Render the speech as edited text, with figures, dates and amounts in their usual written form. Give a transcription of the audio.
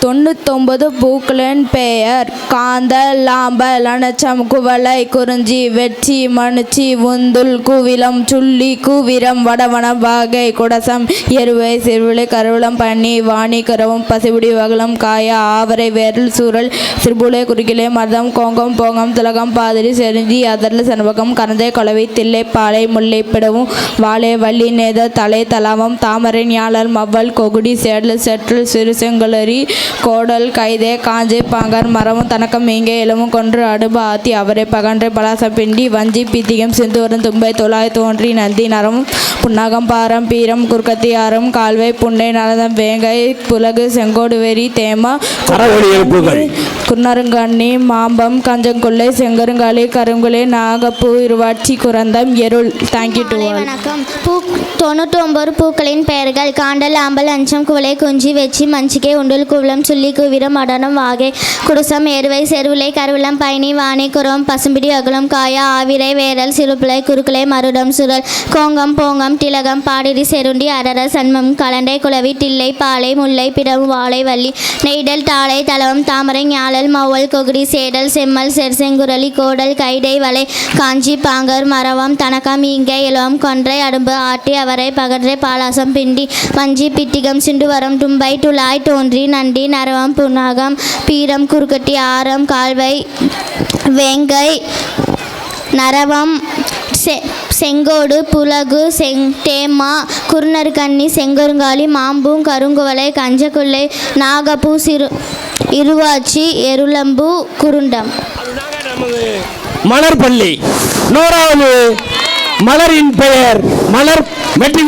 99 பூக்களின் பெயர் காந்தல் லாம்பல் அனச்சம் குவளை குறிஞ்சி வெற்றி மணிச்சி உந்துல் கூவிலம் சுள்ளி கூவிரம் வடவனம் வாகை குடசம் எருவை சிறுவிளை கருவளம் பன்னி வாணி கரவம் பசிபுடி வகலம் காய ஆவரை வேரல் சூரல் சிறுபுளை குறுக்கிலே மருதம் கோங்கம் போங்கம் திலகம் பாதிரி செருஞ்சி அதர்ல சண்பகம் கரந்தை கொலவை தில்லை பாலை முல்லை பிடவும் வாழை வள்ளி நேத தலை தலாவம் தாமரை ஞாழல் மவ்வல் கொகுடி சேடல் செற்றல் சிறு செங்கலரி கோடல் கைதே காஞ்சை பாங்கர் மரமும் தனக்கம் மீங்கே இளமும் கொன்று அடுபு ஆத்தி அவரை பகன்றை பலாசம் பிண்டி வஞ்சி பீத்திகம் சிந்துவரம் தும்பை தொலாய் தோன்றி நந்தி நரமும் புன்னகம் பாரம் பீரம் குறுக்கத்தி ஆரம் கால்வை புண்டை நலதம் வேங்கை புலகு செங்கோடு வெறி தேமா குன்னருங்கண்ணி மாம்பம் கஞ்சங்குள்ளை செங்கருங்காலி கருங்குலை நாகப்பூ இருவாட்சி குரந்தம் எருள். Thank you to all. வணக்கம். 99 பூக்களின் பெயர்கள் காண்டல் ஆம்பல் அஞ்சம் குவளை குஞ்சி வெச்சி மஞ்சிகை உண்டுல் குவளம் சுள்ளி குவிரம் அடனம் வாகை குடுசம் எருவை செருவிலை கருவிளம் பயணி வாணி குரம் பசும்பிடி அகுலம் காயா ஆவிரை வேரல் சிறுபிளை குறுக்கிளை மருடம் சுரல் கோங்கம் போங்கம் திலகம் பாடிரி செருண்டி அரர சண்மம் கலண்டை குளவி தில்லை பாலை முல்லை பிடவு வாழை வள்ளி நெய்டல் தாளை தலவம் தாமரை ஞாழல் மவ்வல் கொகுடி சேடல் செம்மல் செருசெங்குரலி கோடல் கைடை வளை காஞ்சி பாங்கர் மரவம் தனக்கம் ஈங்கை இளவம் கொன்றை அடும்பு ஆட்டி அவரை பகன்றை பாலாசம் பிண்டி வஞ்சி பிட்டிகம் சிண்டுவரம் தும்பை துளாய் தோன்றி நண்டி நரவம் புன்னகம் பீரம் குறுக்கட்டி ஆரம் கால்வை வேங்கை நரவம் செங்கோடு புலகு தேமா குறுநறுக்கண்ணி செங்கருங்காலி மாம்பூ கருங்குவளை கஞ்சக்குள்ளை நாகப்பூ சிறு இருவாச்சி எருளம்பு குருண்டம். மலர்பள்ளி 100வது மலரின் பெயர் மலர் வெற்றி.